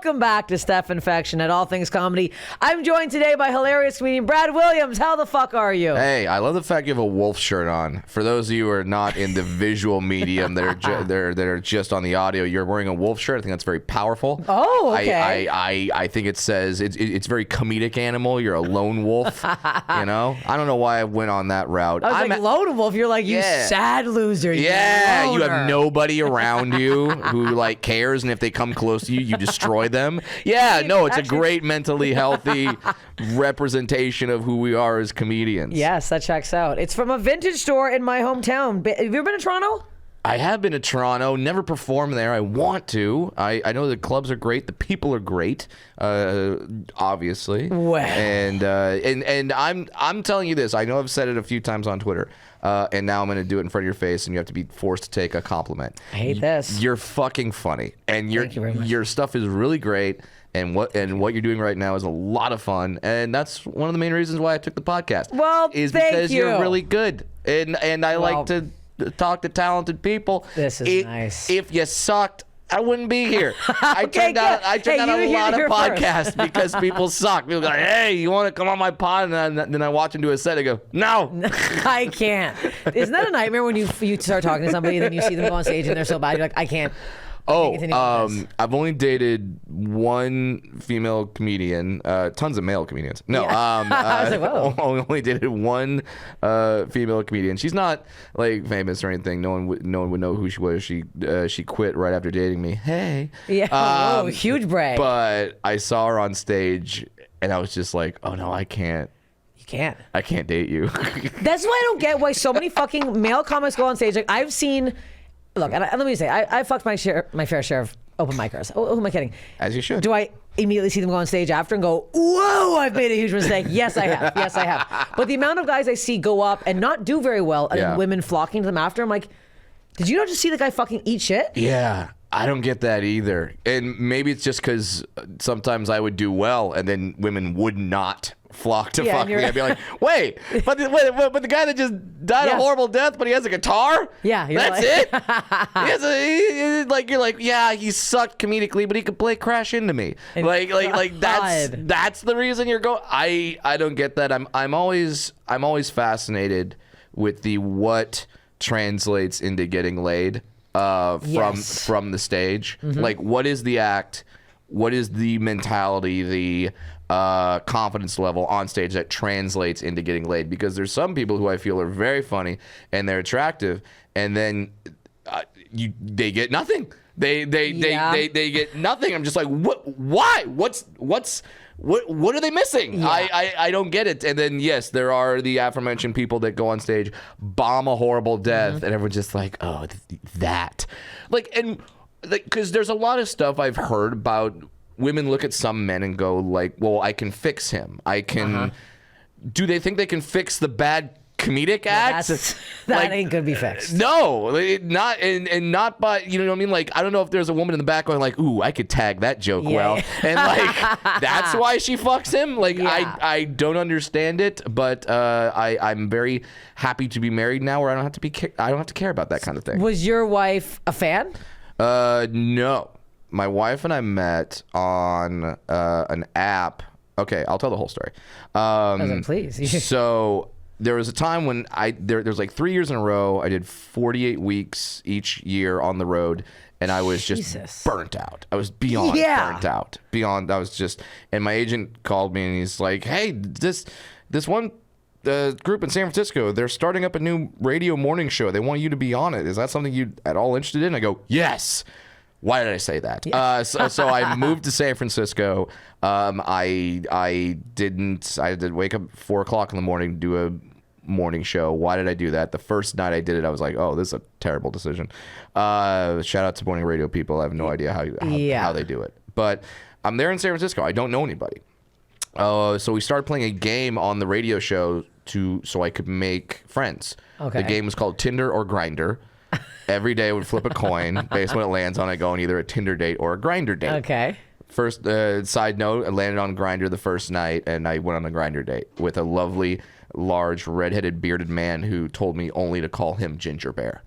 Welcome back to Steph Infection at All Things Comedy. I'm joined today by hilarious comedian Brad Williams. How the fuck are you? Hey, I love the fact you have a wolf shirt on. For those of you who are not in the visual medium that are just on the audio, you're wearing a wolf shirt. I think that's very powerful. Oh, okay. I think it says it's very comedic animal. You're a lone wolf. You know, I don't know why I went on that route. I was like, lone wolf. You're like, you sad loser. Yeah, you loner. have nobody around you who like cares, and if they come close to you, you destroy them. Yeah, no, it's a great mentally healthy representation of who we are as comedians. Yes, that checks out. It's from a vintage store in my hometown. Have you ever been to Toronto? I have been to Toronto, never performed there. I want to. I know the clubs are great. The people are great, obviously. Well. And I'm telling you this. I know I've said it a few times on Twitter, and now I'm going to do it in front of your face, and you have to be forced to take a compliment. I hate this. You're fucking funny, and Thank you very much. your stuff is really great. And what you're doing right now is a lot of fun, and that's one of the main reasons why I took the podcast. Well, is thank because you. you're really good, and I like to talk to talented people. This is nice. If you sucked, I wouldn't be here. I Okay, turned out a lot of here podcasts because people suck. People go, hey, you want to come on my pod? And then I watch them do a set. I go, no. I can't. Isn't that a nightmare when you start talking to somebody and then you see them go on stage and they're so bad, you're like, I can't. I've only dated one female comedian, tons of male comedians. No, Yeah. I was like, whoa. only dated one female comedian. She's not like famous or anything. No one would know who she was. She quit right after dating me. Hey. Yeah. Whoa, huge brag. But I saw her on stage and I was just like, oh no, I can't. You can't. I can't date you. That's why I don't get why so many fucking male comics go on stage. Like I've seen. Look, and let me say, I fucked my fair share of open micers. Oh, who am I kidding? As you should. Do I immediately see them go on stage after and go, whoa, I've made a huge mistake? Yes, I have. Yes, I have. But the amount of guys I see go up and not do very well, and then women flocking to them after, I'm like, did you not just see the guy fucking eat shit? Yeah. I don't get that either. And maybe it's just because sometimes I would do well and then women would not flock to fuck me. I'd be like, wait, but the guy that just died a horrible death, but he has a guitar? Yeah. That's it? You're like, yeah, he sucked comedically, but he could play Crash Into Me. Like that's the reason you're going. I don't get that. I'm always fascinated with the what translates into getting laid. From the stage. Mm-hmm. Like, what is the act? What is the mentality, the confidence level on stage that translates into getting laid? Because there's some people who I feel are very funny and they're attractive, and then they get nothing. They get nothing. I'm just like, what? Why? What are they missing? Yeah. I don't get it. And then yes, there are the aforementioned people that go on stage, bomb a horrible death, and everyone's just like, oh, that. Because there's a lot of stuff I've heard about women look at some men and go like, well, I can fix him. I can. Do they think they can fix the bad comedic acts? That ain't gonna be fixed. No, not and not by, you know what I mean? Like, I don't know if there's a woman in the back going like, ooh, I could tag that joke well. And like, that's why she fucks him. Like, I don't understand it, but I'm very happy to be married now where I don't have to care about that kind of thing. Was your wife a fan? No. My wife and I met on an app. Okay, I'll tell the whole story. Please. So there was a time when there's like 3 years in a row, I did 48 weeks each year on the road, and I was just burnt out. I was beyond burnt out. And my agent called me and he's like, hey, this one group in San Francisco, they're starting up a new radio morning show. They want you to be on it. Is that something you at all interested in? I go, yes. Why did I say that? Yeah. So I moved to San Francisco. I did wake up 4 o'clock in the morning to do a morning show. Why did I do that? The first night I did it, I was like, oh, this is a terrible decision. Shout out to morning radio people. I have no idea how they do it. But I'm there in San Francisco. I don't know anybody. So we started playing a game on the radio show so I could make friends. Okay. The game was called Tinder or Grindr. Every day I would flip a coin. Based on what it lands on, I go on either a Tinder date or a Grindr date. Okay. First side note, I landed on Grindr the first night, and I went on a Grindr date with a lovely, large, redheaded, bearded man who told me only to call him Ginger Bear.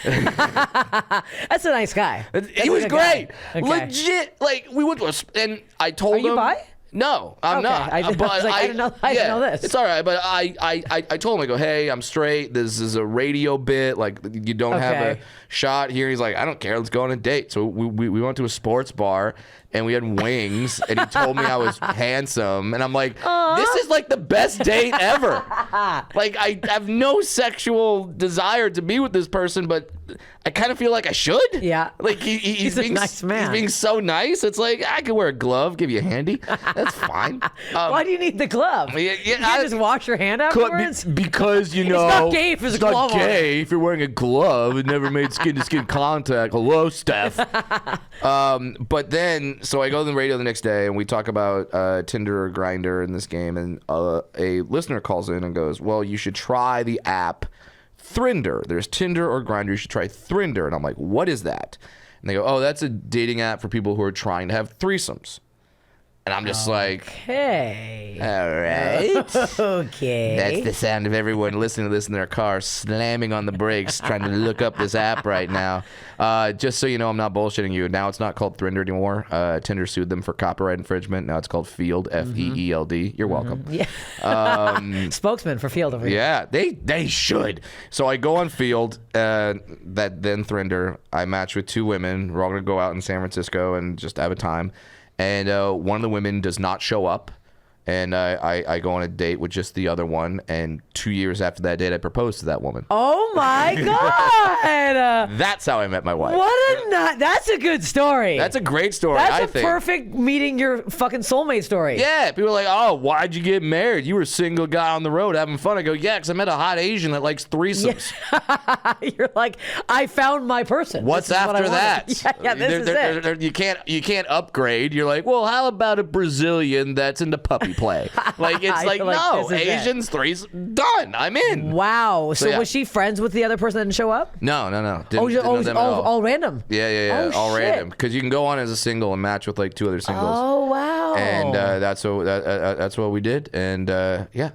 That's a nice guy. He was great. Okay. Legit. Like, we went to and I told him. Are you bi? No, I'm not. I didn't know this. It's all right, but I told him, I go, hey, I'm straight. This is a radio bit. Like, you don't have a shot here. He's like, I don't care. Let's go on a date. So we went to a sports bar, and we had wings, and he told me I was handsome. And I'm like, this is like the best date ever. Like, I have no sexual desire to be with this person, but I kind of feel like I should. Yeah. Like, he's a being nice man. He's being so nice. It's like, I could wear a glove, give you a handy. That's fine. Why do you need the glove? Yeah, you can't just wash your hand afterwards? Because, you know. It's not gay if there's a glove on it. It's not gay if you're wearing a glove. It never made skin-to-skin contact. Hello, Steph. But then, so I go to the radio the next day, and we talk about Tinder or Grindr in this game, and a listener calls in and goes, well, you should try the app Thrinder. There's Tinder or Grindr. You should try Thrinder. And I'm like, what is that? And they go, oh, that's a dating app for people who are trying to have threesomes. And I'm just like, okay. All right. Okay. That's the sound of everyone listening to this in their car, slamming on the brakes, trying to look up this app right now. Just so you know, I'm not bullshitting you. Now it's not called Thrinder anymore. Tinder sued them for copyright infringement. Now it's called Field, F-E-E-L-D. You're welcome. Yeah. Spokesman for Field over here. Yeah, they should. So I go on Field, then Thrinder. I match with 2 women. We're all going to go out in San Francisco and just have a time. And one of the women does not show up, and I go on a date with just the other one, and 2 years after that date, I proposed to that woman. Oh, my God. That's how I met my wife. That's a good story. That's a great story, I think. Perfect meeting your fucking soulmate story. Yeah, people are like, oh, why'd you get married? You were a single guy on the road having fun. I go, yeah, because I met a hot Asian that likes threesomes. Yeah. You're like, I found my person. What's after that? This is it. You can't upgrade. You're like, well, how about a Brazilian that's into puppy play? Like, it's like no, Asians, threesome, done. I'm in. Wow. So was she friends with the other person that didn't show up? No. Didn't know them at all random. Yeah. Oh, all shit. random. Because you can go on as a single and match with like 2 other singles. Oh, wow. And that's what we did. And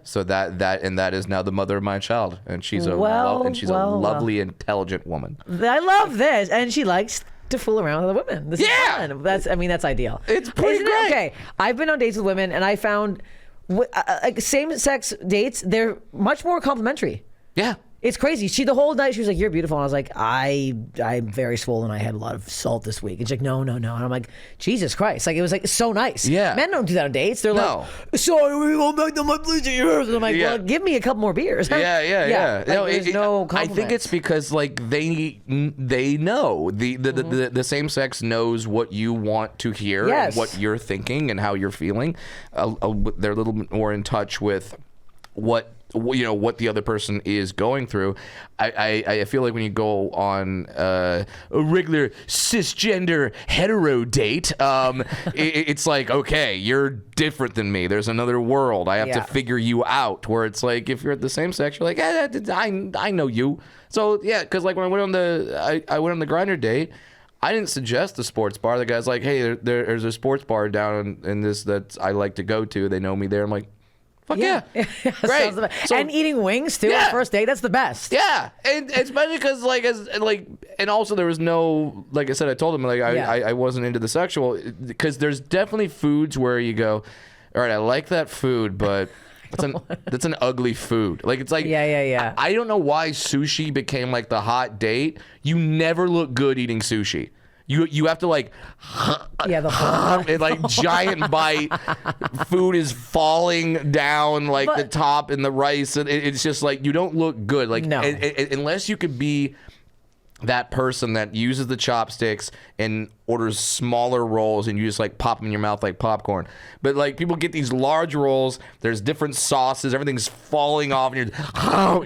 so that is now the mother of my child, and she's a lovely, intelligent woman. I love this, and she likes to fool around with other women. This is fun. That's ideal. It's pretty great. Okay, I've been on dates with women, and I found like same-sex dates, they're much more complimentary. Yeah. It's crazy. The whole night she was like, "You're beautiful," and I was like, "I'm very swollen. I had a lot of salt this week." And she's like, "No," and I'm like, "Jesus Christ!" Like it was like so nice. Yeah, men don't do that on dates. They're like, "Sorry, we're going back to my place of yours." And I'm like, "Well, give me a couple more beers." Yeah. Like, there's no I think it's because like they know the same sex knows what you want to hear, and what you're thinking, and how you're feeling. They're a little bit more in touch with what the other person is going through. I feel like when you go on a regular cisgender hetero date, it's like, okay, you're different than me. There's another world. I have to figure you out. Where it's like, if you're at the same sex, you're like, I know you. So yeah, because like when I went on the Grindr date, I didn't suggest the sports bar. The guy's like, hey, there's a sports bar down in this that I like to go to. They know me there. I'm like, fuck yeah. Great. And eating wings too on the first date, that's the best. Yeah. And especially because and also there was no, like I said, I told him I wasn't into the sexual, because there's definitely foods where you go, all right, I like that food, but that's an ugly food. Like it's like I don't know why sushi became like the hot date. You never look good eating sushi. You have to like, and like giant bite. Food is falling down like the top and the rice, and it's just like you don't look good. Like unless you could be that person that uses the chopsticks and orders smaller rolls and you just like pop them in your mouth like popcorn. But like people get these large rolls, there's different sauces, everything's falling off, and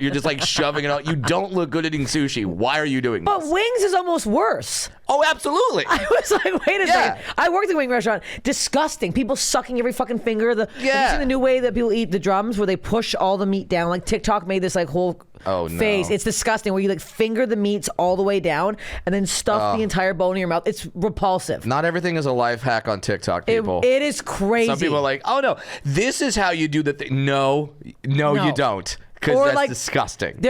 you're just like shoving it out. You don't look good eating sushi. Why are you doing this? But wings is almost worse. Oh, absolutely. I was like, wait a second. I worked at a wing restaurant. Disgusting. People sucking every fucking finger. Have you seen the new way that people eat the drums where they push all the meat down? Like TikTok made this like whole Oh, no. face. It's disgusting where you like finger the meats all the way down and then stuff the entire bone in your mouth. It's repulsive. Not everything is a life hack on TikTok, people. It is crazy. Some people are like, oh no, this is how you do the thing. No, you don't. Because that's like, disgusting.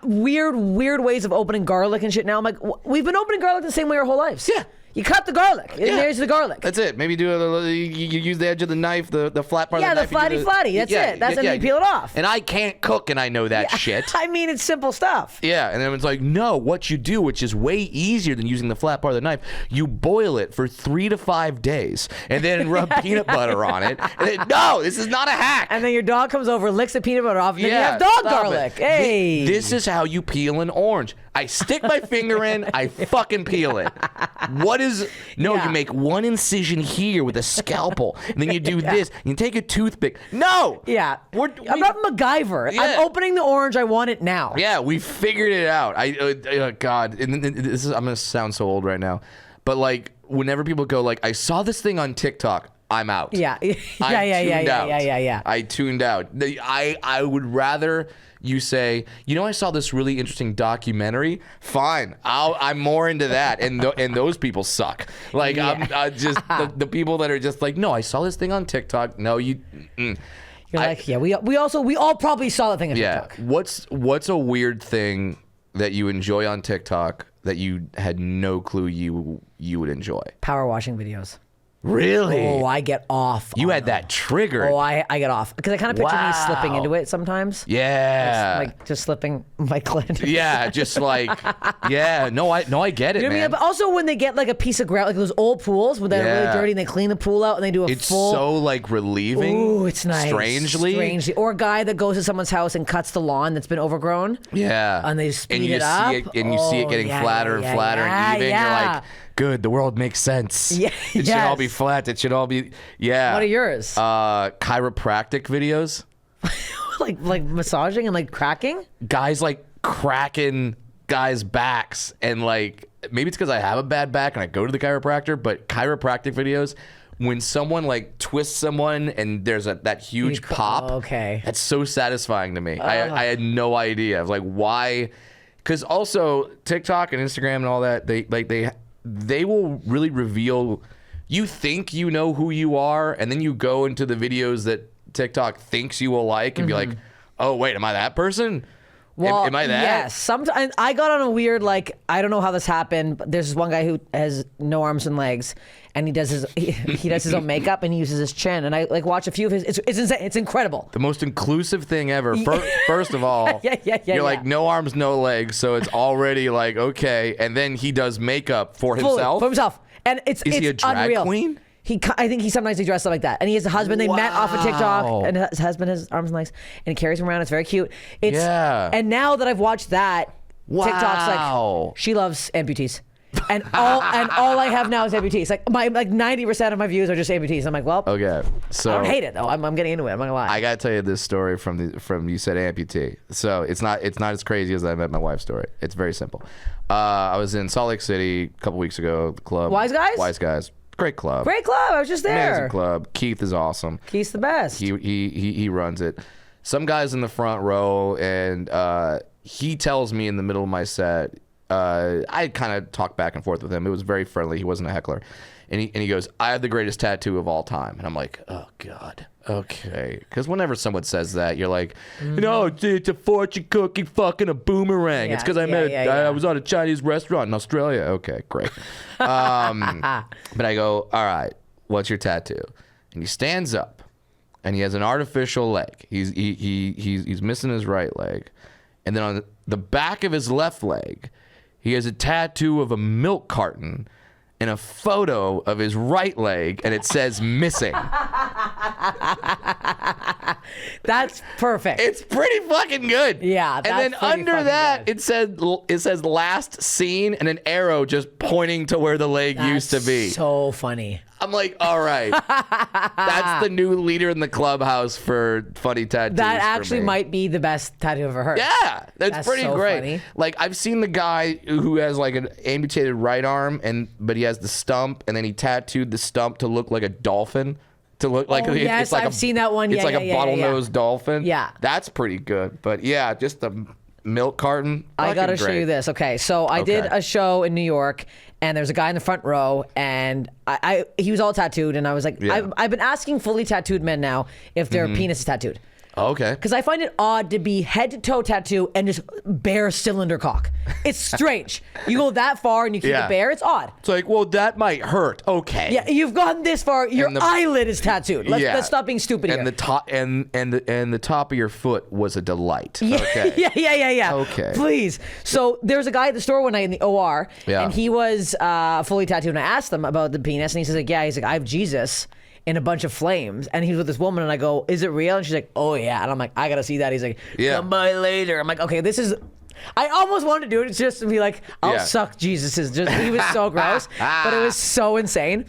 Weird ways of opening garlic and shit now. I'm like, we've been opening garlic the same way our whole lives. Yeah. You cut the garlic, and there's the garlic. That's it. Maybe you use the edge of the knife, the flat part of the knife. Yeah, the flatty. That's it. And then you peel it off. And I can't cook, and I know that shit. I mean, it's simple stuff. Yeah, and then it's like, no, what you do, which is way easier than using the flat part of the knife, you boil it for 3 to 5 days, and then rub peanut butter on it. And then, no, this is not a hack. And then your dog comes over, licks the peanut butter off, and then you have dog garlic. Hey. This is how you peel an orange. I stick my finger in, I fucking peel it. What is... No, you make one incision here with a scalpel, and then you do this. You take a toothpick. No! Yeah. I'm not MacGyver. Yeah. I'm opening the orange. I want it now. Yeah, we figured it out. God, and this is, I'm going to sound so old right now. But, like, whenever people go, like, I saw this thing on TikTok, I'm out. Yeah. Yeah. I tuned out. I would rather... You say, I saw this really interesting documentary. Fine, I'm more into that, and those people suck. Like I'm just the people that are just like, no, I saw this thing on TikTok. No, you. You're like, yeah, we all probably saw that thing on TikTok. What's a weird thing that you enjoy on TikTok that you had no clue you would enjoy? Power washing videos. Really? Oh, I get off. You had that triggered. Oh, I get off because I kind of picture me slipping into it sometimes. Yeah. Like just slipping my clit. Yeah, just like No, I get it, you know what I mean? But also when they get like a piece of ground, like those old pools where they're really dirty and they clean the pool out and they do a full. It's so like relieving. Ooh, it's nice. Strangely. Or a guy that goes to someone's house and cuts the lawn that's been overgrown. Yeah. And they speed it up. You see it getting flatter and flatter and even. You're like, good, the world makes sense. Yeah. It should all be flat. It should all be, What are yours? Chiropractic videos. like massaging and like cracking? Guys like cracking guys' backs. And like, maybe it's because I have a bad back and I go to the chiropractor, but chiropractic videos, when someone like twists someone and there's that huge pop. Okay. That's so satisfying to me. I had no idea. I was like, why? Because also TikTok and Instagram and all that, they will really reveal, you think you know who you are, and then you go into the videos that TikTok thinks you will like and be like, oh, wait, am I that person? Well, am I that? Yes. Sometimes I got on a weird, like, I don't know how this happened, but there's this one guy who has no arms and legs, and he does his own makeup and he uses his chin, and I like watch a few of his. It's insane. It's incredible. The most inclusive thing ever. First of all, you're like no arms, no legs, so it's already like okay. And then he does makeup for himself. For himself, and it's he a drag unreal. Queen? I think he sometimes dresses up like that, and he has a husband. They met off of TikTok, and his husband has arms and legs, and he carries him around. It's very cute. And now that I've watched that, TikTok's like she loves amputees. And all I have now is amputees. Like 90% of my views are just amputees. I'm like, well, okay. So I don't hate it though. I'm getting into it. I'm not gonna lie. I gotta tell you this story from you said amputee. So it's not as crazy as I met my wife's story. It's very simple. I was in Salt Lake City a couple weeks ago. The club. Wise Guys. Great club. I was just there. Amazing club. Keith is awesome. Keith's the best. He runs it. Some guy's in the front row, and he tells me in the middle of my set. I kind of talked back and forth with him. It was very friendly. He wasn't a heckler. And he goes, I have the greatest tattoo of all time. And I'm like, oh, God. Okay. Because whenever someone says that, you're like, it's a fortune cookie fucking a boomerang. It's because I was at a Chinese restaurant in Australia. Okay, great. But I go, all right, what's your tattoo? And he stands up, and he has an artificial leg. He's missing his right leg. And then on the back of his left leg, he has a tattoo of a milk carton and a photo of his right leg, and it says missing. That's perfect. It's pretty fucking good. Yeah, that's and then under that, it says last seen and an arrow just pointing to where the leg used to be. So funny. I'm like, all right, that's the new leader in the clubhouse for funny tattoos. That actually might be the best tattoo I've ever heard. Yeah, that's pretty so great. Funny. Like I've seen the guy who has like an amputated right arm, but he has the stump, and then he tattooed the stump to look like a dolphin. To look like yes, it's like I've seen that one. It's like a bottlenose dolphin. Yeah, that's pretty good. But yeah, just milk carton. I gotta show you this. Okay, so I did a show in New York, and there's a guy in the front row, and he was all tattooed, and I was like, I've been asking fully tattooed men now if their penis is tattooed. Okay. Because I find it odd to be head to toe tattoo and just bare cylinder cock. It's strange. You go that far and you keep it bare. It's odd. It's like, well, that might hurt. Okay. Yeah, you've gone this far. Your eyelid is tattooed. Let's stop being stupid here. And the top and the top of your foot was a delight. Yeah, okay. Yeah. Okay. Please. So there was a guy at the store one night in the OR, and he was fully tattooed. And I asked him about the penis, and he says, like, yeah, he's like, I have Jesus in a bunch of flames, and he's with this woman, and I go, is it real? And she's like, oh yeah. And I'm like, I gotta see that. He's like, come by later. I'm like, okay, this is, I almost wanted to do it just to be like, I'll suck Jesus's. Just, he was so gross, but it was so insane.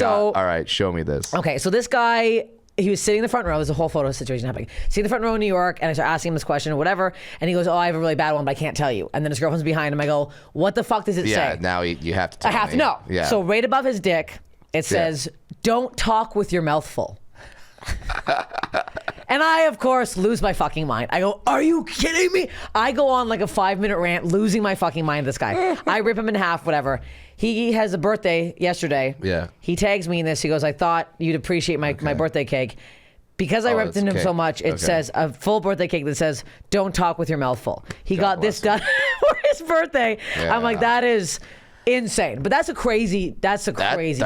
All right, show me this. Okay, so this guy, he was sitting in the front row. There's a whole photo situation happening. Sitting in the front row in New York, and I start asking him this question or whatever, and he goes, oh, I have a really bad one, but I can't tell you. And then his girlfriend's behind him. I go, what the fuck does it say? Yeah, now you have to tell me. I have to know. Yeah. So right above his dick, it says, don't talk with your mouth full. And I, of course, lose my fucking mind. I go, are you kidding me? I go on like a 5-minute rant, losing my fucking mind, this guy. I rip him in half, whatever. He has a birthday yesterday. Yeah. He tags me in this. He goes, I thought you'd appreciate my birthday cake. Because I ripped into him so much, it says a full birthday cake that says, don't talk with your mouth full. He got this done for his birthday. Yeah. I'm like, that is insane. But that's a crazy so cocky,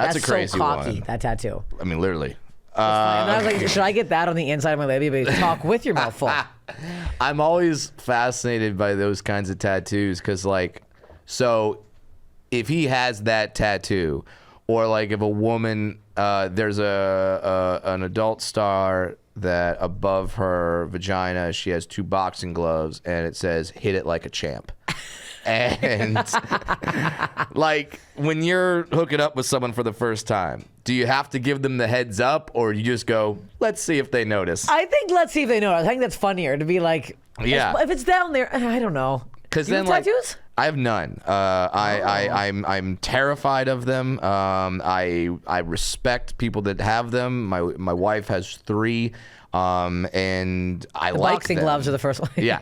one. that tattoo. I mean, literally. And I was like, should I get that on the inside of my labia? But talk with your mouth full. I'm always fascinated by those kinds of tattoos because, like, so if he has that tattoo, or like if a woman, there's an adult star that above her vagina, she has 2 boxing gloves and it says, hit it like a champ. And like when you're hooking up with someone for the first time, do you have to give them the heads up, or you just go, let's see if they notice? I think let's see if they notice. I think that's funnier to be like, if it's down there, I don't know. Because then, like, tattoos? I have none. I'm terrified of them. I respect people that have them. My wife has 3. And I like boxing gloves are the first one. yeah.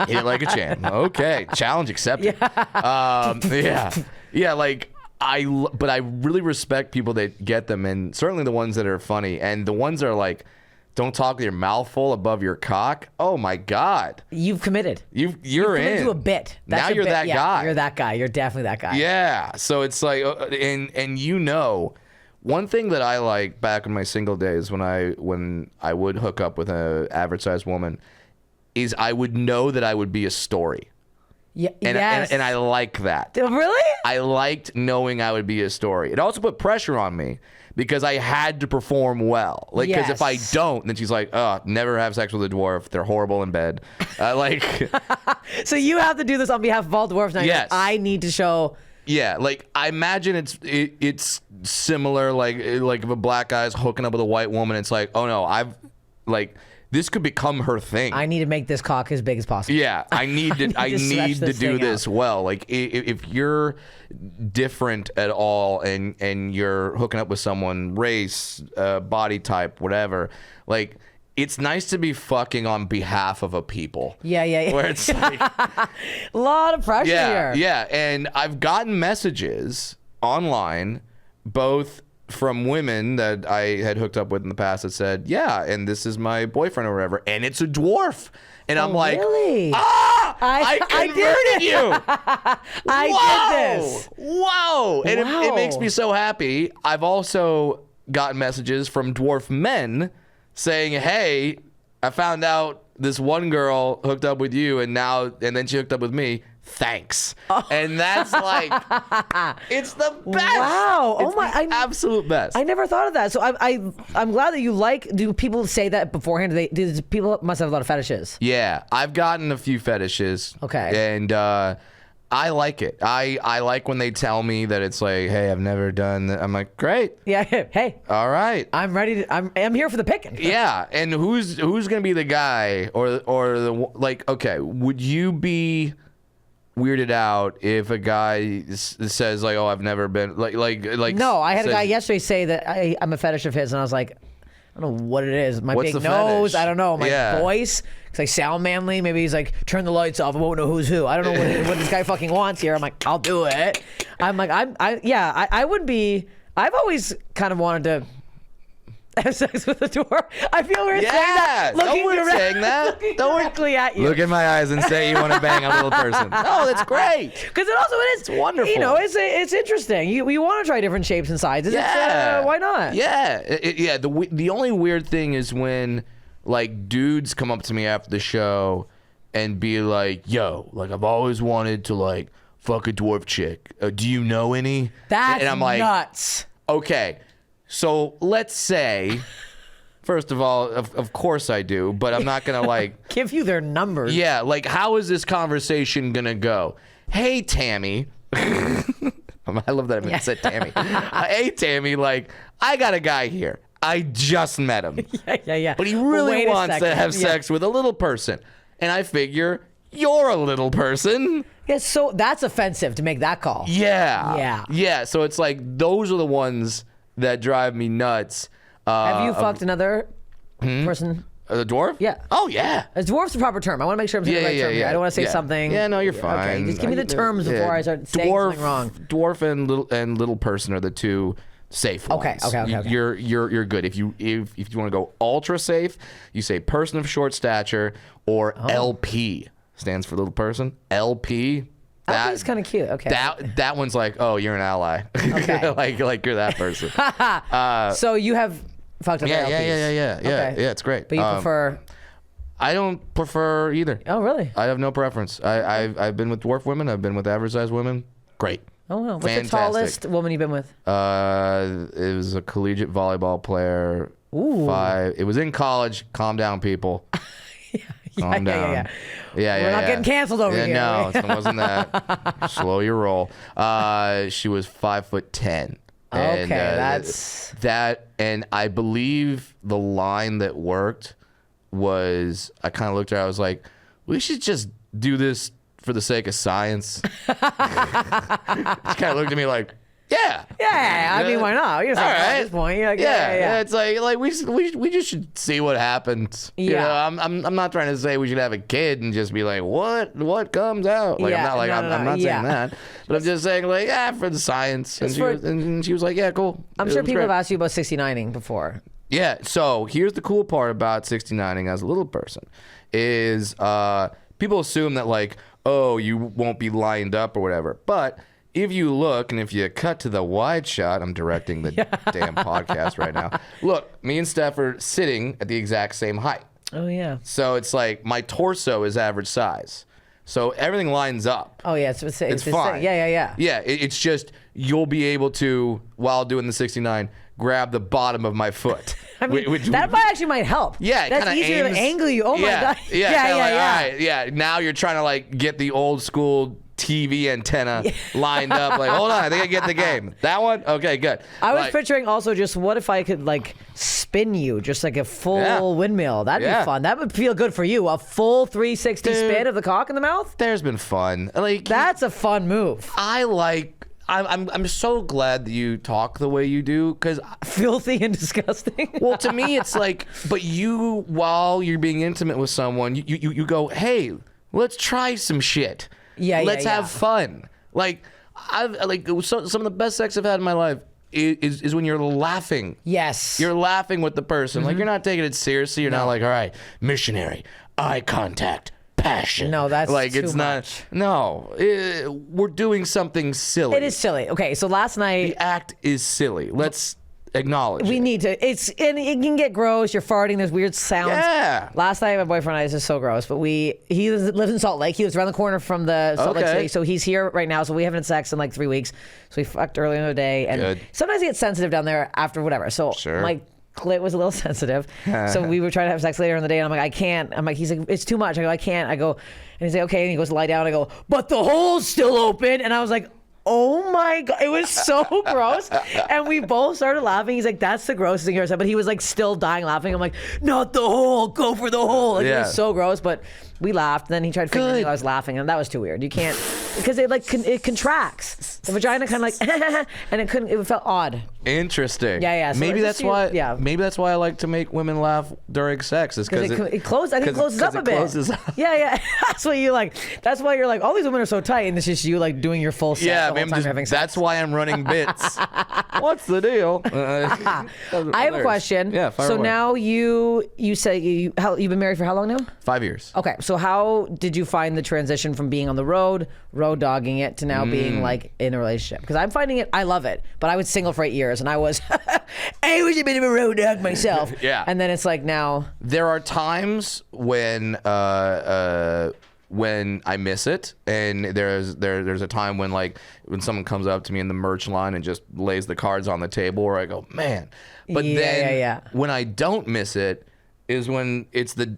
Hit it like a champ. Okay. Challenge accepted. Yeah. Like but I really respect people that get them, and certainly the ones that are funny, and the ones that are like, don't talk with your mouth full above your cock. Oh my God. You've committed. You're in to a bit. Now you're that guy. You're that guy. You're definitely that guy. Yeah. So it's like, and you know, one thing that I like back in my single days when I would hook up with an average sized woman is I would know that I would be a story. Yeah, and I like that. Really? I liked knowing I would be a story. It also put pressure on me because I had to perform well. Like, because if I don't, then she's like, oh, never have sex with a dwarf. They're horrible in bed. So you have to do this on behalf of all dwarfs now. Yes. I need to show. Yeah, like I imagine it's similar. Like if a black guy's hooking up with a white woman, it's like, oh no, this could become her thing. I need to make this cock as big as possible. Yeah, I need to do this well. Like if you're different at all and you're hooking up with someone, race, body type, whatever, like, it's nice to be fucking on behalf of a people. Yeah. Where it's like a lot of pressure here. Yeah, and I've gotten messages online, both from women that I had hooked up with in the past that said, yeah, and this is my boyfriend or whatever, and it's a dwarf. And I'm like, really? I converted you. I did this. Whoa. And it makes me so happy. I've also gotten messages from dwarf men saying, hey, I found out this one girl hooked up with you and then she hooked up with me. Thanks. And that's like, it's the best. Wow. It's the absolute best. I never thought of that. So I'm glad that you like. Do people say that beforehand? Do people must have a lot of fetishes? Yeah, I've gotten a few fetishes. Okay. And I like it. I like when they tell me that it's like, hey, I've never done that. I'm like, great. Yeah. Hey. All right. I'm ready to. I'm here for the picking. Yeah. And who's gonna be the guy or the like? Okay, would you be weirded out if a guy says like, oh, I've never been like? No, I had a guy yesterday say that I'm a fetish of his, and I was like, I don't know what it is. My What's big the nose. fetish? I don't know. My Yeah. voice. Because I sound manly. Maybe he's like, turn the lights off. I won't know who's who. I don't know what this guy fucking wants here. I'm like, I'll do it. I'm like, I wouldn't be. I've always kind of wanted to have sex with a dwarf. I feel weird saying that. Saying that. Don't directly at you. Look in my eyes and say you want to bang a little person. No, that's great. Because it also is. It's wonderful. You know, it's interesting. You want to try different shapes and sizes. Yeah. Why not? Yeah. The only weird thing is when like dudes come up to me after the show and be like, "Yo, like I've always wanted to like fuck a dwarf chick. Do you know any?" That's and I'm like, nuts. Okay. So let's say, first of all, of course I do, but I'm not going to like... Give you their numbers. Yeah, like how is this conversation going to go? Hey, Tammy. I love that I said Tammy. Hey, Tammy, like, I got a guy here. I just met him. Yeah. But he really wants to have sex with a little person. And I figure, you're a little person. Yeah, so that's offensive to make that call. Yeah, so it's like, those are the ones that drive me nuts. Have you fucked another person? The dwarf? Yeah. Oh, yeah. A dwarf's the proper term. I want to make sure I'm saying the right term here. I don't want to say something. Yeah, no, you're fine. Okay, just give me the terms before I start saying something wrong. Dwarf and little person are the two safe ones. Okay. You're good. If you want to go ultra safe, you say person of short stature or LP stands for little person. LP. That's kind of cute. Okay. That one's like, oh, you're an ally. Okay. like you're that person. So you have fucked up LPs. Yeah. Okay. Yeah, it's great. But you prefer? I don't prefer either. Oh, really? I have no preference. I've been with dwarf women. I've been with average size women. Great. Oh, wow. What's the tallest woman you've been with? It was a collegiate volleyball player. Ooh. It was in college. Calm down, people. Calm down. Yeah. We're not getting canceled over here. No, it wasn't that. Slow your roll. She was 5'10". Okay, that's that. And I believe the line that worked was, I kind of looked at her. I was like, we should just do this for the sake of science. She kind of looked at me like, yeah. I mean, why not? You're saying at this point. You're like, yeah. It's like we just should see what happens. Yeah. You know, I'm not trying to say we should have a kid and just be like, what comes out? Like, I'm not saying that, but I'm just saying like, for the science. And she was like, yeah, cool. I'm sure people have asked you about 69ing before. Yeah. So here's the cool part about 69ing as a little person is people assume that like, oh, you won't be lined up or whatever, but if you look, and if you cut to the wide shot, I'm directing the damn podcast right now. Look, me and Steph are sitting at the exact same height. Oh, yeah. So it's like my torso is average size. So everything lines up. Oh, yeah. It's fine. Yeah. Yeah, it's just you'll be able to, while doing the 69, grab the bottom of my foot. I mean, that actually might help. Yeah, that's easier to angle you. Oh, my God. Yeah. All right, yeah. Now you're trying to like get the old school TV antenna lined up. Like, hold on, I think I get the game. That one? Okay, good. I was picturing also just what if I could like spin you, just like a full windmill. That'd be fun. That would feel good for you. A full 360 spin of the cock in the mouth. There's been fun. Like that's a fun move. I'm so glad that you talk the way you do because filthy and disgusting. Well, to me, it's like, but you, while you're being intimate with someone, you go, hey, let's try some shit. Let's have fun. Like some of the best sex I've had in my life is when you're laughing. Yes. You're laughing with the person. Like you're not taking it seriously. You're not like, all right, missionary, eye contact, passion. No, that's like too it's much. not. No, we're doing something silly. It is silly. Okay, so last night the act is silly. Let's acknowledge we need to. And it can get gross. You're farting. There's weird sounds. Yeah. Last night, my boyfriend and I, this is so gross, but he lives in Salt Lake. He was around the corner from the Salt Lake City, so he's here right now. So we haven't had sex in like 3 weeks. So we fucked earlier in the day, and sometimes he gets sensitive down there after whatever. So my clit was a little sensitive. So we were trying to have sex later in the day, and I'm like, I can't. I'm like, he's like, it's too much. I go, I can't. I go, and he's like, okay. And he goes to lie down. I go, but the hole's still open. And I was like, oh my God, it was so gross. And we both started laughing. He's like, that's the grossest thing you ever said. But he was like still dying laughing. I'm like, not the hole, go for the hole. Like, it was so gross, but we laughed. And then he tried figuring out I was laughing, and that was too weird. You can't, because it like it contracts. The vagina kind of like, and it felt odd. Interesting. Yeah. So maybe that's why. Yeah. Maybe that's why I like to make women laugh during sex. Is because it closes. I think it closes up a bit. Yeah. That's what you like. That's why you're like, all these women are so tight, and it's just you like doing your full set. Yeah, the whole time having sex. That's why I'm running bits. What's the deal? I have a question. Yeah, fire so away. now you say you've been married for how long now? 5 years. Okay, so how did you find the transition from being on the road dogging it, to now being like in a relationship? Because I'm finding it, I love it, but I was single for 8 years, and I was a bit of a road dog myself. Yeah. And then it's like now. There are times when I miss it, and there's a time when someone comes up to me in the merch line and just lays the cards on the table, where I go, man. But then when I don't miss it is when it's the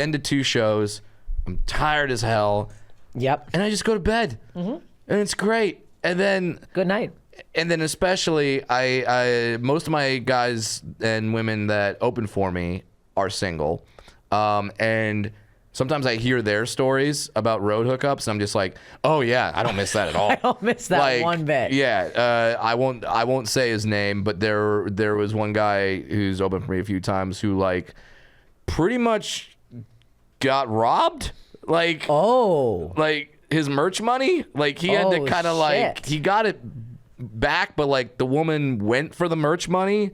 end of 2 shows. I'm tired as hell. Yep. And I just go to bed, and it's great. And then good night. And then especially, I most of my guys and women that open for me are single, and sometimes I hear their stories about road hookups, and I'm just like, oh yeah, I don't miss that at all. I don't miss that one bit. Yeah, I won't say his name, but there was one guy who's opened for me a few times who like pretty much got robbed. Like his merch money, like he had to kind of like, he got it back, but like the woman went for the merch money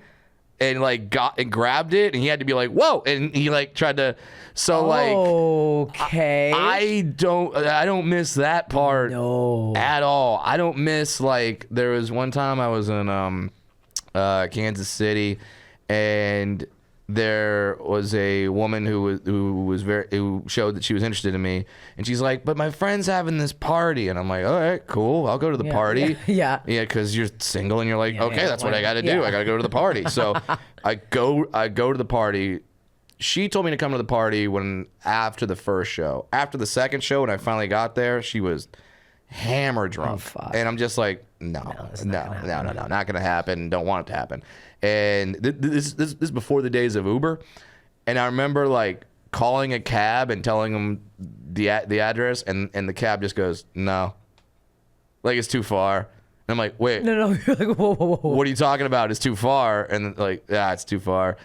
and like got and grabbed it, and he had to be like, whoa, and he like tried to, so like, okay, I don't miss that part at all. I don't miss, like, there was one time I was in Kansas City, and there was a woman who showed that she was interested in me, and she's like, but my friend's having this party, and I'm like, all right, cool, I'll go to the party. Yeah, because you're single, and you're like, okay, that's what I got to do. I got to go to the party. So I go to the party. She told me to come to the party after the first show. After the second show, when I finally got there, she was hammer drunk, and I'm just like, no, not gonna happen. Don't want it to happen. And this is before the days of Uber, and I remember like calling a cab and telling them the address, and the cab just goes, no, like it's too far. And I'm like, wait, no, you're like, whoa. What are you talking about? It's too far. And like, yeah, it's too far.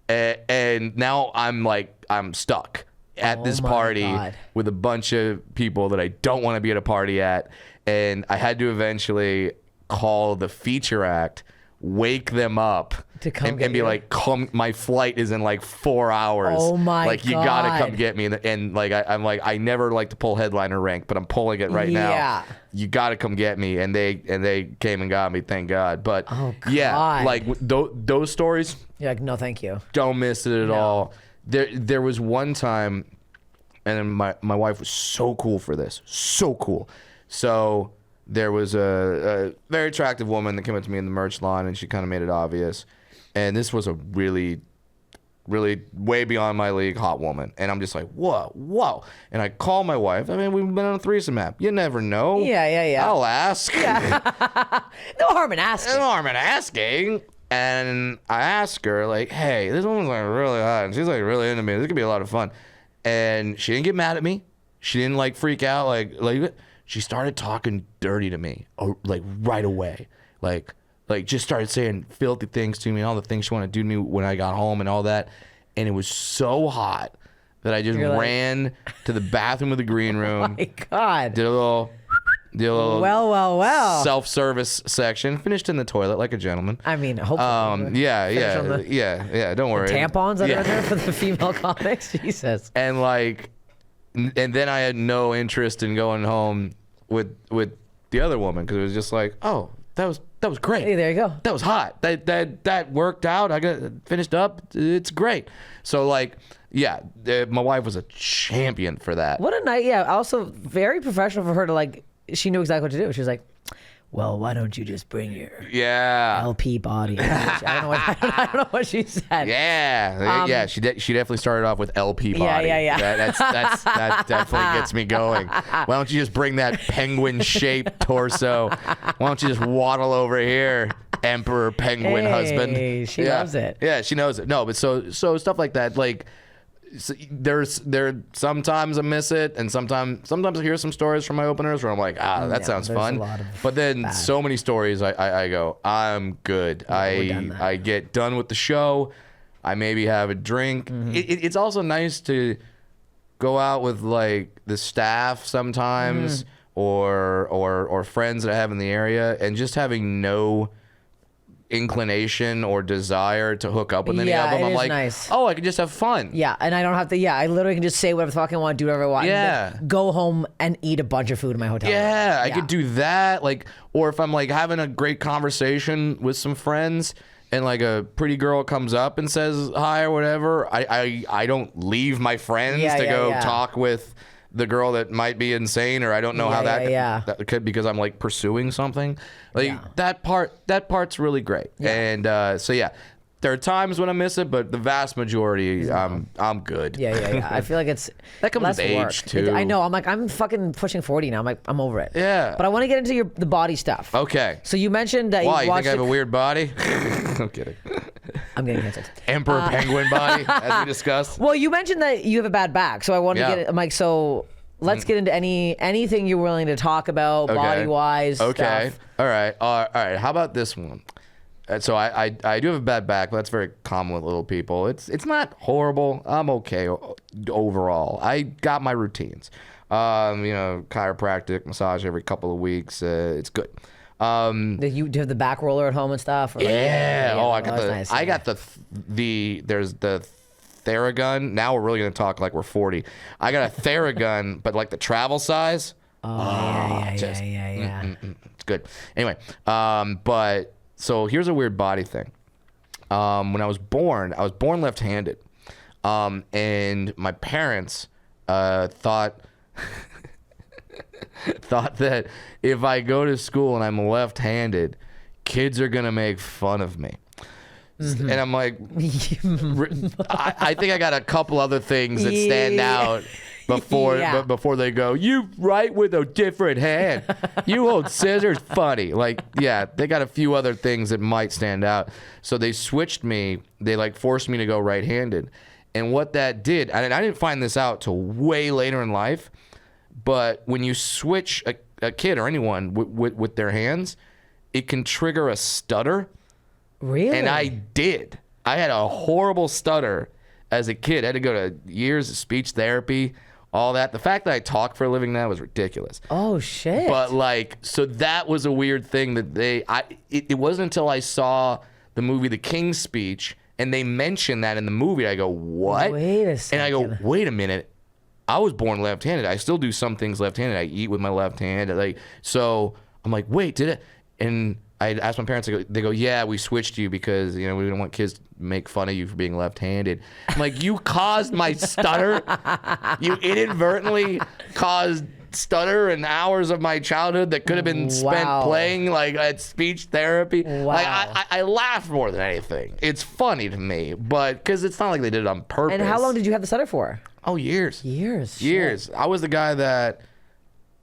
And now I'm stuck at this party with a bunch of people that I don't want to be at a party at, and I had to eventually call the feature act, wake them up, to come and be like, come, my flight is in like 4 hours. Oh my like, you gotta come get me. And like, I'm like, I never like to pull headliner rank, but I'm pulling it right now. You gotta come get me. And they came and got me, thank God. But yeah, like those stories, you're like, no, thank you. Don't miss it at all. There was one time, and my wife was so cool for this, so cool. So there was a very attractive woman that came up to me in the merch line, and she kind of made it obvious. And this was a really, really way beyond my league hot woman. And I'm just like, whoa. And I call my wife. I mean, we've been on a Threesome app. You never know. Yeah. I'll ask. Yeah. No harm in asking. And I ask her, like, hey, this woman's like really hot, and she's like really into me. This could be a lot of fun. And she didn't get mad at me. She didn't like freak out. Like she started talking dirty to me, like right away. Like just started saying filthy things to me, and all the things she wanted to do to me when I got home and all that. And it was so hot that I just ran to the bathroom of the green room. Oh my God. Did a little well. self-service section. Finished in the toilet like a gentleman. I mean, hopefully. Yeah. Don't worry. The tampons that are there for the female comics. Jesus. And then I had no interest in going home with the other woman, because it was just like, oh, that was great. Hey, there you go. That was hot. That worked out. I got finished up. It's great. So like, yeah, my wife was a champion for that. What a night. Yeah. Also very professional for her to like. She knew exactly what to do. She was like, well, why don't you just bring your LP body? I don't know what she said. Yeah. She definitely started off with LP body. Yeah. That definitely gets me going. Why don't you just bring that penguin-shaped torso? Why don't you just waddle over here, Emperor Penguin husband? She loves it. Yeah, she knows it. No, but so stuff like that, like, sometimes I miss it, and sometimes I hear some stories from my openers where I'm like, that sounds fun. But then so many stories I go, I'm good. I get done with the show. I maybe have a drink. It's also nice to go out with like the staff sometimes, or friends that I have in the area, and just having no inclination or desire to hook up with any of them. I'm like, oh, I can just have fun. Yeah, and I don't have to. Yeah, I literally can just say whatever the fuck I want, do whatever I want. Yeah, and go home and eat a bunch of food in my hotel. Yeah, I could do that. Like, or if I'm like having a great conversation with some friends, and like a pretty girl comes up and says hi or whatever, I don't leave my friends to go talk with the girl that might be insane, or I don't know how that could, because I'm like pursuing something. Like that part's really great. And so yeah, there are times when I miss it, but the vast majority, I'm good. Yeah. I feel like that comes less with age work. too. I know. I'm fucking pushing 40 now. I'm like, I'm over it. Yeah. But I want to get into the body stuff. Okay. So you mentioned that you watched think I have a weird body? I'm kidding. I'm getting canceled. Emperor penguin body, as we discussed. Well, you mentioned that you have a bad back, so I wanted to get it. I'm like, so let's get into anything you're willing to talk about, body-wise. Okay. Stuff. All right. How about this one? So I do have a bad back, but that's very common with little people. It's not horrible. I'm okay overall. I got my routines. Chiropractic, massage every couple of weeks. It's good. Do you have the back roller at home and stuff? Or I got there's the Theragun. Now we're really gonna talk like we're 40. I got a Theragun, but like the travel size. Yeah. It's good. Anyway, but so here's a weird body thing. When I was born left-handed, and my parents thought that if I go to school and I'm left-handed, kids are gonna make fun of me. And I'm like, I think I got a couple other things that stand out before they go, you write with a different hand, you hold scissors, funny. Like, yeah, they got a few other things that might stand out. So they switched me. They like forced me to go right-handed. And what that did, and I didn't find this out till way later in life, but when you switch a kid or anyone with their hands, it can trigger a stutter. Really? And I did. I had a horrible stutter as a kid. I had to go to years of speech therapy, all that. The fact that I talk for a living now was ridiculous. Oh, shit. But like, so that was a weird thing that it wasn't until I saw the movie The King's Speech and they mentioned that in the movie, I go, what? Wait a second. And I go, wait a minute. I was born left-handed. I still do some things left-handed. I eat with my left hand. So I'm like, wait, did it? And I asked my parents, they go, yeah, we switched you because, we don't want kids to make fun of you for being left-handed. I'm like, you caused my stutter? You inadvertently caused stutter and hours of my childhood that could have been spent playing like at speech therapy. Wow. Like I laugh more than anything. It's funny to me, but because it's not like they did it on purpose. And how long did you have the stutter for? Oh, years. Years. Shit. I was the guy that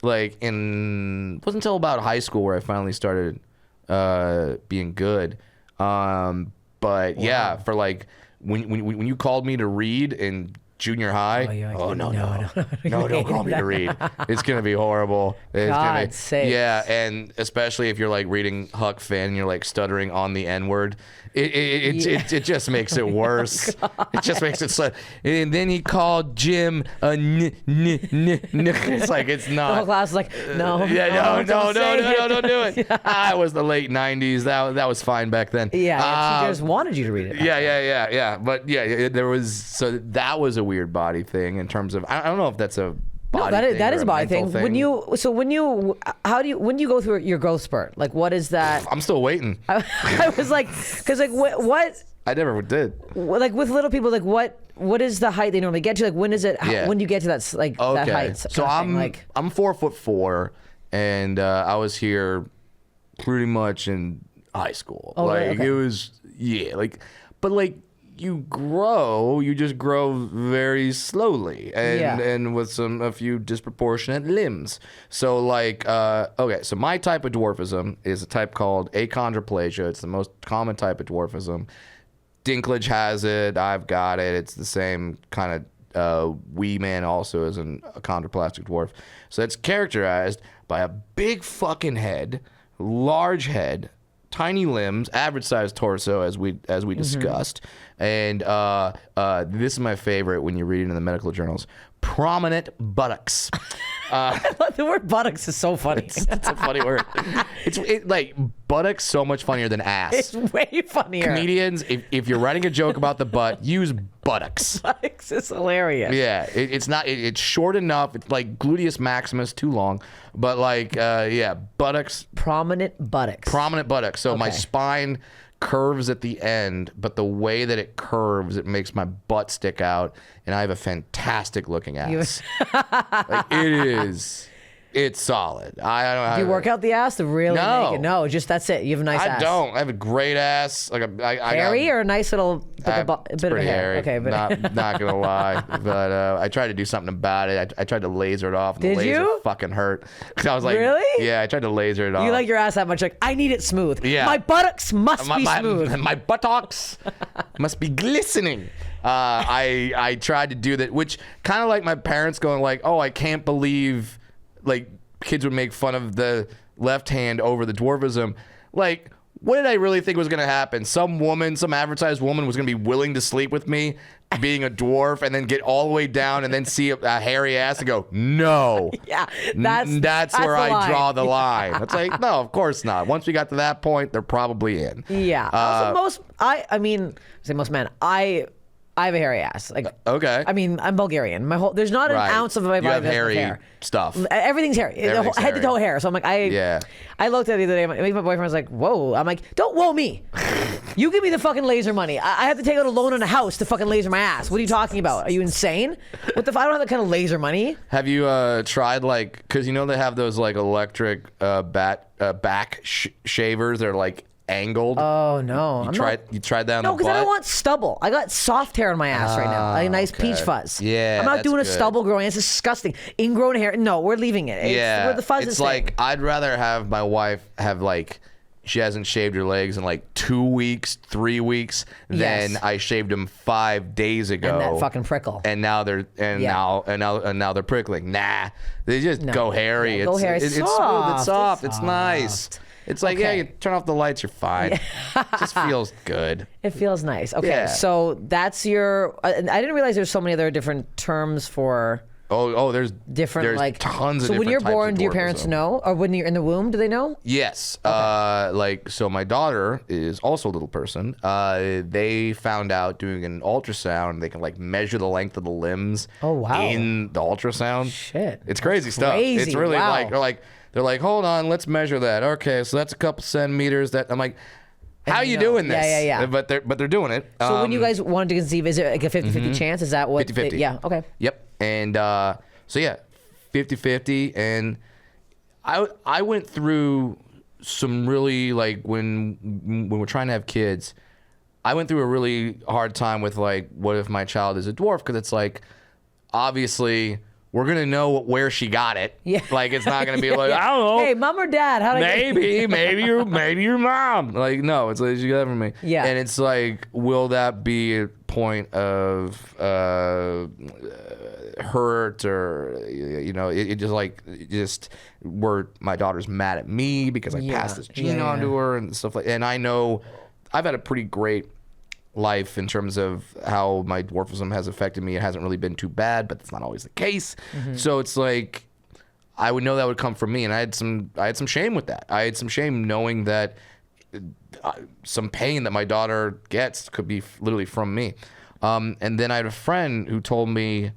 wasn't until about high school where I finally started being good. But yeah, for like when you called me to read in junior high, no, don't call me to read. It's gonna be horrible. God's sakes. Yeah, and especially if you're like reading Huck Finn and you're like stuttering on the N-word. It just makes it worse. It just makes it so. And then he called Jim a It's like, it's not. The whole class is like, no. Yeah, no, don't do it. Yeah. It was the late 90s. That was fine back then. Yeah, teachers wanted you to read it. Yeah. But yeah, that was a weird body thing in terms of, I don't know if that's a body thing. That is a body thing. thing. When you go through your growth spurt, like what is that? I'm still waiting. I was like, because like what? I never did. Like with little people, like what is the height they normally get to? Like when is it? When do you get to that that height? So I'm 4'4", and I was here pretty much in high school. It was but you just grow very slowly and with a few disproportionate limbs. So so my type of dwarfism is a type called achondroplasia. It's the most common type of dwarfism. Dinklage has it. I've got it. It's the same kind of wee man also is a chondroplastic dwarf. So it's characterized by a big fucking head, large head, tiny limbs, average sized torso, as we discussed, and this is my favorite when you read it in the medical journals: prominent buttocks. The word buttocks is so funny. It's a funny word. It's like buttocks so much funnier than ass. It's way funnier. Comedians, if you're writing a joke about the butt, use buttocks. Buttocks is hilarious. Yeah, it's not. It's short enough. It's like gluteus maximus, too long. But like, yeah, buttocks. Prominent buttocks. Prominent buttocks. So my spine curves at the end, but the way that it curves, it makes my butt stick out, and I have a fantastic looking ass. Like, it is. It's solid. I don't. Do you work out the ass to really make it? No, just that's it. You have a nice ass. I don't. I have a great ass. Like I hairy or a nice little bit of pretty hair. hairy. Okay, but not gonna lie. But I tried to do something about it. I tried to laser it off. And Did the laser you? fucking hurt. Cause I was like, really? Yeah, I tried to laser it off. You like your ass that much? Like, I need it smooth. Yeah. My buttocks must be smooth. My buttocks must be glistening. I tried to do that, which kind of like my parents going like, oh, I can't believe like kids would make fun of the left hand over the dwarfism. Like, what did I really think was going to happen? Some advertised woman was going to be willing to sleep with me being a dwarf and then get all the way down and then see a hairy ass and go, no. Yeah, that's where I draw the line. It's like, no, of course not. Once we got to that point, they're probably in. Yeah. Also, most men, I have a hairy ass. Like, okay. I mean, I'm Bulgarian. There's not an ounce of my body you have that's hairy hair. stuff. Everything's hairy. Head to toe hair. So I'm like, I looked at it the other day. My boyfriend was like, whoa. I'm like, don't whoa me. You give me the fucking laser money. I have to take out a loan on a house to fucking laser my ass. What are you talking about? Are you insane? I don't have that kind of laser money. Have you tried like, because you know they have those like electric back shavers. They're like angled. Oh no! You tried that on the butt? No, because I don't want stubble. I got soft hair on my ass right now, like a nice peach fuzz. Yeah, I'm not doing a stubble growing. It's disgusting. Ingrown hair. No, we're leaving it. Where the fuzz is. It's like I'd rather have my wife have like she hasn't shaved her legs in like 2 weeks, 3 weeks, than I shaved them 5 days ago. And that fucking prickle. And now they're now they're prickling. Nah, they just go hairy. Yeah, go hairy. It's smooth. It's soft. It's nice. It's like, yeah, you turn off the lights, you're fine. It just feels good. It feels nice. Okay, so that's your... I didn't realize there's so many other different terms for... Oh, there's different, there's like tons of So different when you're types born, of do your parents dwarfism. know? Or when you're in the womb, do they know? Yes. So my daughter is also a little person. They found out doing an ultrasound, they can like measure the length of the limbs in the ultrasound. Shit. It's crazy stuff. It's really they're like, hold on, let's measure that. Okay, so that's a couple centimeters. That I'm like, how are you doing this? Yeah. But they're doing it. So when you guys wanted to conceive, is it like a 50-50 chance? Is that what? 50-50. Yeah. Okay. Yep. And so yeah, 50-50. And I went through some really like when we're trying to have kids, I went through a really hard time with like, what if my child is a dwarf? Because it's like, obviously, we're gonna know where she got it. Yeah. Like it's not gonna be like, I don't know. Hey, mom or dad? How maybe your mom. Like no, it's like she got it from me. Yeah. And it's like, will that be a point of hurt or you know? It just where my daughter's mad at me because I passed this gene on to her and stuff like. And I know I've had a pretty great life in terms of how my dwarfism has affected me. It hasn't really been too bad, but that's not always the case. So it's like I would know that would come from me, and I had some shame with that. I had some shame knowing that some pain that my daughter gets could be literally from me. And then I had a friend who told me,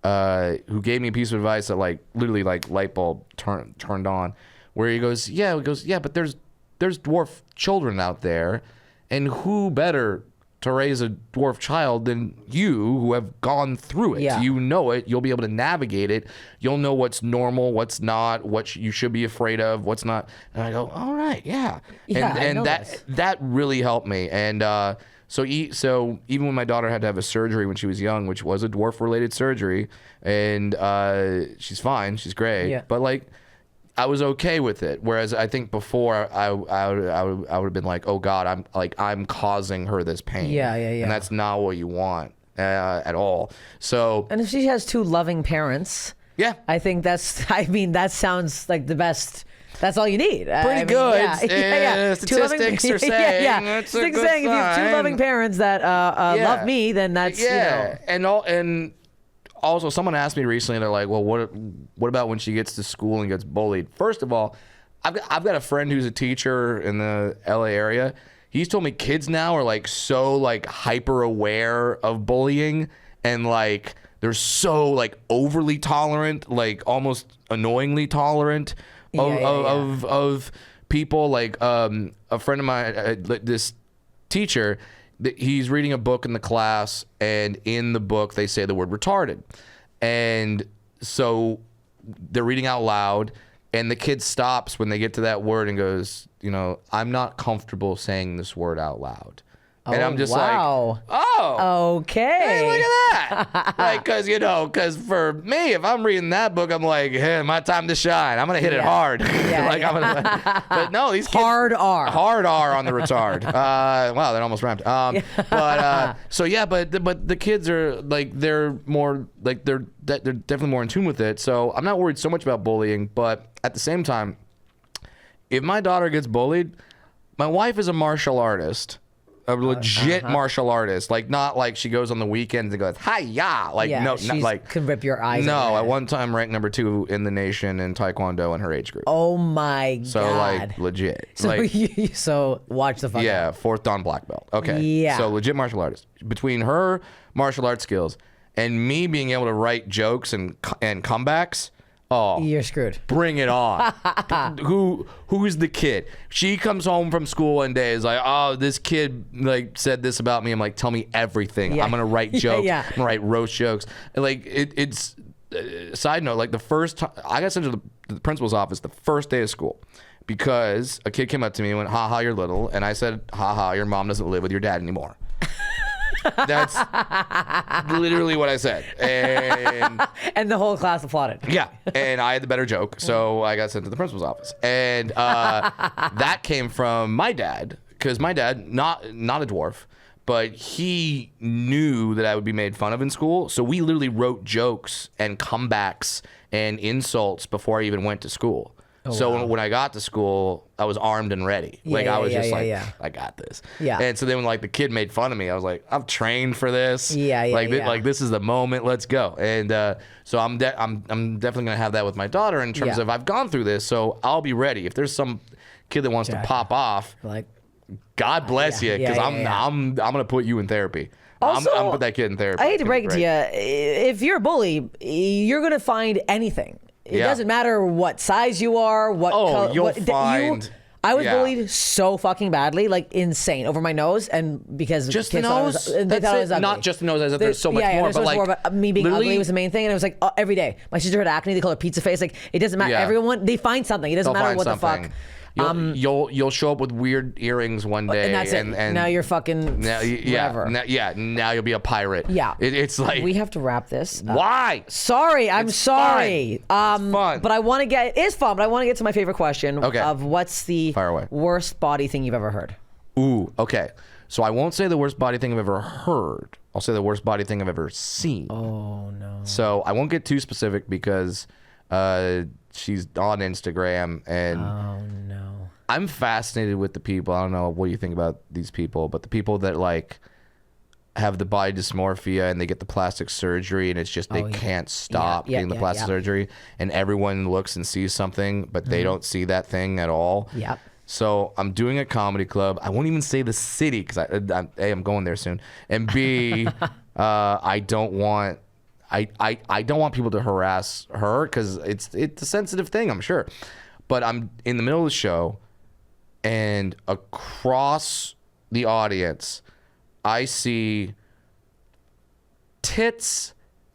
who gave me a piece of advice that like literally like light bulb turned on, where he goes, but there's dwarf children out there, and who better to raise a dwarf child than you who have gone through it. Yeah. You know it. You'll be able to navigate it. You'll know what's normal, what's not, what you should be afraid of, what's not. And I go, all right, yeah. And that really helped me. And so even when my daughter had to have a surgery when she was young, which was a dwarf-related surgery, and she's fine, she's great. Yeah. But like, I was okay with it. Whereas I think before I would have been like, oh God, I'm causing her this pain. Yeah. And that's not what you want. at all. So, and if she has 2 loving parents, yeah, I think that sounds like the best. That's all you need. Pretty good. Statistics are saying It's a good sign. If you have 2 loving parents that love me, then that's and also someone asked me recently. They're like, "Well, what about when she gets to school and gets bullied?" First of all, I've got a friend who's a teacher in the LA area. He's told me kids now are like so like hyper aware of bullying, and like they're so like overly tolerant, like almost annoyingly tolerant of people. Like a friend of mine, this teacher, he's reading a book in the class, and in the book they say the word retarded, and so they're reading out loud, and the kid stops when they get to that word and goes, I'm not comfortable saying this word out loud. And I'm just like, oh, okay. Hey, look at that. Like, because for me, if I'm reading that book, I'm like, hey, my time to shine. I'm going to hit it hard. But no, these kids. Hard R on the retard. Wow, that almost rhymed. But the kids are like, they're more, like, they're definitely more in tune with it. So I'm not worried so much about bullying. But at the same time, if my daughter gets bullied, my wife is a martial artist. A legit martial artist, like not like she goes on the weekends and goes hi-ya, like no, not like can rip your eyes. No, at one time ranked number 2 in the nation in Taekwondo in her age group. Oh my god! So like legit. So like, so watch the fuck. Yeah, 4th Dan black belt. Okay. Yeah. So legit martial artist. Between her martial arts skills and me being able to write jokes and comebacks. Oh, you're screwed. Bring it on. Who's the kid? She comes home from school one day, is like, oh, this kid like said this about me. I'm like, tell me everything. Yeah. I'm gonna write jokes. I'm gonna write roast jokes. And like it's side note, like the first time I got sent to the principal's office the first day of school because a kid came up to me and went, ha ha, you're little, and I said, ha ha, your mom doesn't live with your dad anymore. That's literally what I said. And the whole class applauded. Yeah. And I had the better joke, so I got sent to the principal's office. And that came from my dad, because my dad, not a dwarf, but he knew that I would be made fun of in school. So we literally wrote jokes and comebacks and insults before I even went to school. So when I got to school, I was armed and ready. I was just I got this. Yeah. And so then when like the kid made fun of me, I was like, I've trained for this. Like this is the moment. Let's go. And so I'm definitely gonna have that with my daughter in terms of I've gone through this, so I'll be ready. If there's some kid that wants to pop off, like, God bless you, because I'm gonna put you in therapy. Also, I'm gonna put that kid in therapy. I hate to break it to you, if you're a bully, you're gonna find anything. It doesn't matter what size you are, what color. You'll find. I was bullied so fucking badly, like insane, over my nose, and because just the nose. They thought I was ugly. Not just the nose, as if there's so much more, but like me being ugly was the main thing, and it was like every day. My sister had acne; they call it pizza face. Like it doesn't matter. Everyone they find something. It doesn't matter what the fuck. You'll show up with weird earrings one day, and that's it. And now you're fucking whatever. Now you'll be a pirate. Yeah, it's like we have to wrap this. Why? Sorry, I'm sorry. Fun. It's fun. But I want to get. It is fun, but I want to get to my favorite question. Okay. Of what's the worst body thing you've ever heard? Ooh. Okay. So I won't say the worst body thing I've ever heard. I'll say the worst body thing I've ever seen. Oh no. So I won't get too specific because she's on Instagram and. Oh no. I'm fascinated with the people. I don't know what you think about these people, but the people that like have the body dysmorphia and they get the plastic surgery and it's just they can't stop getting the plastic surgery, and everyone looks and sees something, but they don't see that thing at all. Yep. So I'm doing a comedy club. I won't even say the city because A, I'm going there soon, and B, I don't want people to harass her because it's a sensitive thing, I'm sure. But I'm in the middle of the show. And across the audience, I see tits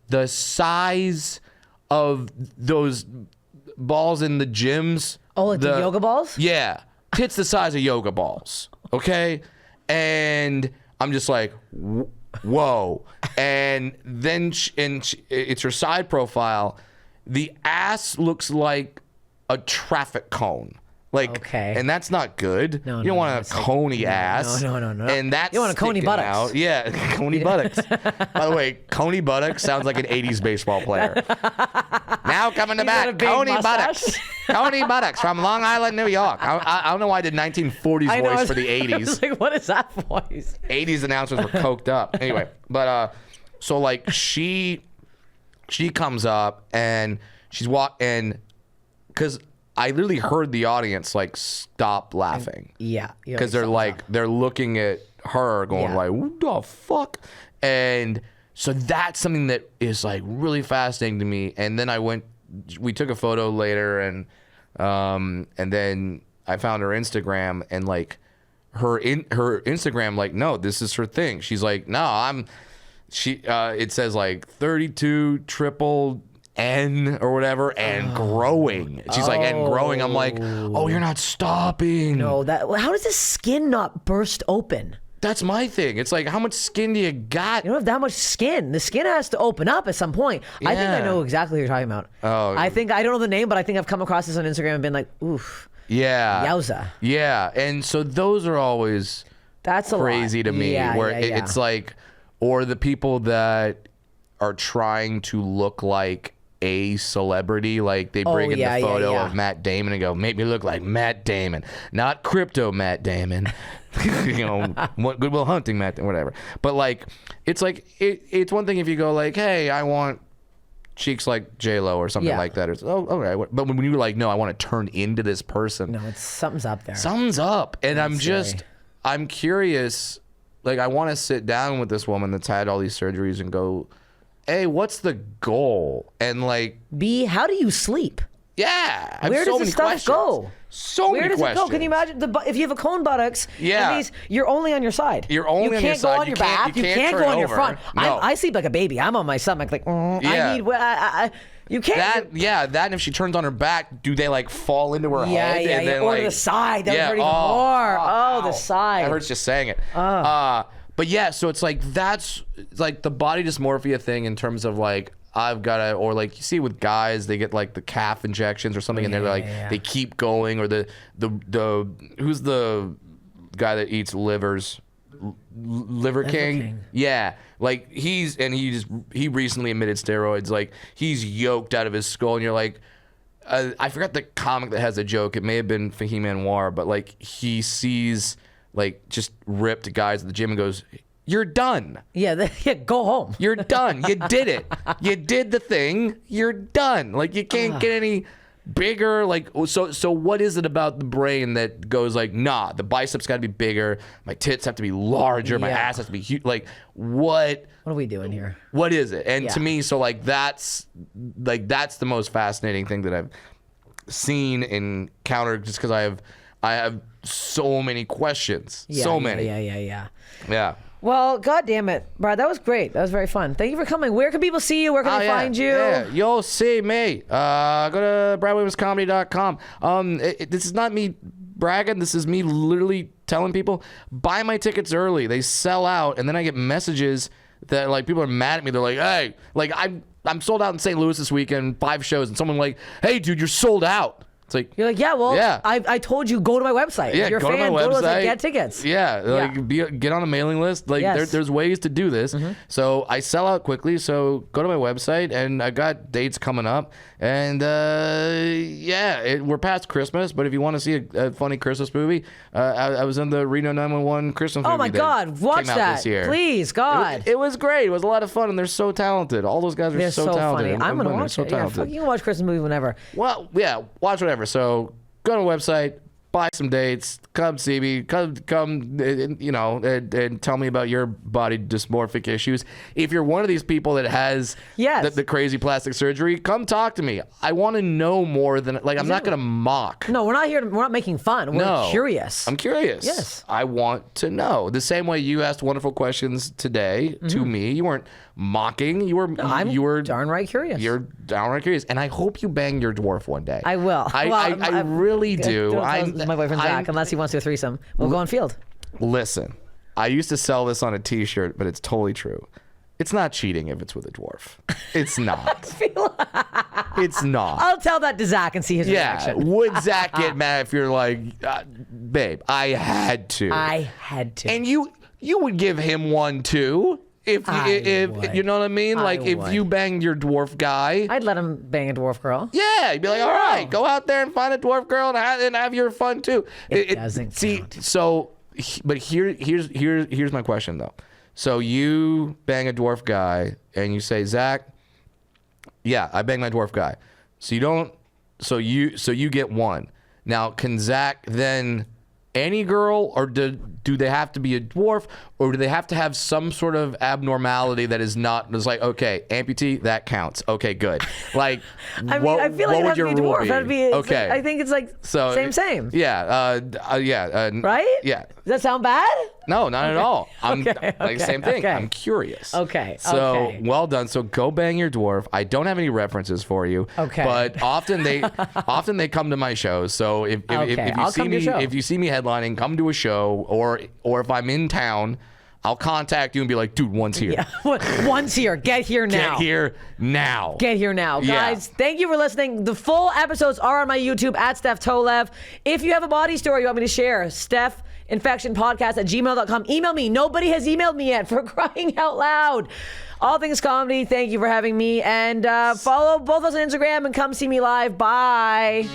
the size of those balls in the gyms. Oh, like the yoga balls? Yeah. Tits the size of yoga balls. Okay? And I'm just like, whoa. And then it's her side profile. The ass looks like a traffic cone. Okay. And that's not good. No, you don't want a coney ass. No. And that's you want a coney buttocks. Out. Yeah, coney buttocks. By the way, coney buttocks sounds like an 80s baseball player. Now coming to bat, coney buttocks. Coney buttocks from Long Island, New York. I don't know why I did 1940s voice for the 80s. I was like, what is that voice? 80s announcers were coked up. Anyway, but so like she comes up and she's and because I literally heard the audience like stop laughing. Yeah. Because they're looking at her going like, what the fuck? And so that's something that is like really fascinating to me. And then we took a photo later and then I found her Instagram and like her Instagram, like, no, this is her thing. She's like, no, it says like 32 triple N or whatever and growing. She's like, and growing. I'm like, oh, you're not stopping. No, how does the skin not burst open? That's my thing. It's like, how much skin do you got? You don't have that much skin. The skin has to open up at some point. Yeah. I think I know exactly what you're talking about. Oh, I don't know the name, but I think I've come across this on Instagram and been like, oof. Yeah. Yowza. Yeah. And so those are always crazy to me. It's like, or the people that are trying to look like a celebrity, like they bring in the photo of Matt Damon and go, make me look like Matt Damon, not crypto Matt Damon. Good Will Hunting Matt, whatever. But like, it's like it's one thing if you go like, hey, I want cheeks like J-Lo or something like that. It's okay. But when you were like, no, I want to turn into this person. No, something's up there. Something's up, and I'm curious. Like, I want to sit down with this woman that's had all these surgeries and go, A, what's the goal? And like, B, how do you sleep? Yeah. Where does the stuff go? So many questions. Where does it go? Can you imagine if you have a cone buttocks? Yeah. You're only on your side. You're only on your side. You can't go on your back. You can't go on your front. No. I sleep like a baby. I'm on my stomach. Like, you can't. That and if she turns on her back, do they like fall into her head? And then, or the side. That would hurt even more. The side. That hurts just saying it. But yeah, so it's like that's like the body dysmorphia thing in terms of like I've got to, or like you see with guys, they get like the calf injections or something, and they're like they keep going, or the who's the guy that eats livers, Liver King? Yeah, like he recently admitted steroids, like he's yoked out of his skull, and you're like. I forgot the comic that has a joke. It may have been Fahim Anwar, but like he sees like just ripped guys at the gym and goes, "You're done. Yeah, go home. You're done. You did it. You did the thing. You're done. Like you can't get any bigger. Like so what is it about the brain that goes like, nah, the biceps got to be bigger, my tits have to be larger, my ass has to be huge. Like what are we doing here? What is it? And to me, so like that's the most fascinating thing that I've seen and encountered, just because I have so many questions. So many. Yeah. Well, God damn it, Brad, that was great. That was very fun. Thank you for coming. Where can people see you? Where can they find you? Yeah, you'll see me. Go to bradwilliamscomedy.com. This is not me bragging. This is me literally telling people, buy my tickets early. They sell out, and then I get messages that like people are mad at me. They're like, hey, like I'm sold out in St. Louis this weekend, 5 shows, and someone like, hey, dude, you're sold out. It's like, you're like, I told you, go to my website. Yeah, if you're go a fan, to my website. Go to get tickets. Get on a mailing list. Like there's ways to do this. So I sell out quickly. So go to my website, and I got dates coming up. And we're past Christmas, but if you want to see a funny Christmas movie, I was in the Reno 911 Christmas movie. Oh my God, watch that, this year. Please, God. It was great. It was a lot of fun, and they're so talented. All those guys are so talented. Funny. I'm gonna watch it. Yeah, you can watch Christmas movie whenever. Well, yeah, watch whatever. So go to the website, buy some dates, come see me, come, and tell me about your body dysmorphic issues. If you're one of these people that has the crazy plastic surgery, come talk to me. I want to know more than, like, I'm not going to mock. No, we're not making fun. We're curious. I'm curious. Yes. I want to know. The same way you asked wonderful questions today to me. You weren't mocking. You were darn right curious. You're darn right curious. And I hope you bang your dwarf one day. I will. I really do. My boyfriend's back, unless he wants to do a threesome. We'll go on field. Listen, I used to sell this on a t-shirt, but it's totally true. It's not cheating if it's with a dwarf. It's not. It's not. I'll tell that to Zach and see his reaction. Would Zach get mad if you're like, babe, I had to. And you would give him one too. If you know what I mean? If you banged your dwarf guy. I'd let him bang a dwarf girl. Yeah. You'd be like, all right, go out there and find a dwarf girl and have your fun too. It doesn't count. So, but here's my question though. So you bang a dwarf guy and you say, Zach, yeah, I banged my dwarf guy. So you get one. Now, can Zach then any girl, or do they have to be a dwarf, or do they have to have some sort of abnormality that is not, it's like, okay, amputee, that counts. Okay, good. Like, I mean, I feel like it has to be a dwarf. That'd be okay. I think it's like same. Yeah. Right? Yeah. Does that sound bad? No, not at all. I'm same thing. Okay. I'm curious. Okay. So well done. So go bang your dwarf. I don't have any references for you. Okay. But often they come to my shows. So if you see me headlining, come to a show, or if I'm in town, I'll contact you and be like, dude, one's here. Yeah. One's here. Get here now. Get here now. Get here now. Guys, thank you for listening. The full episodes are on my YouTube at Steph Tolev. If you have a body story you want me to share, StephInfectionPodcast@gmail.com. Email me. Nobody has emailed me yet, for crying out loud. All Things Comedy, thank you for having me. And follow both of us on Instagram and come see me live. Bye.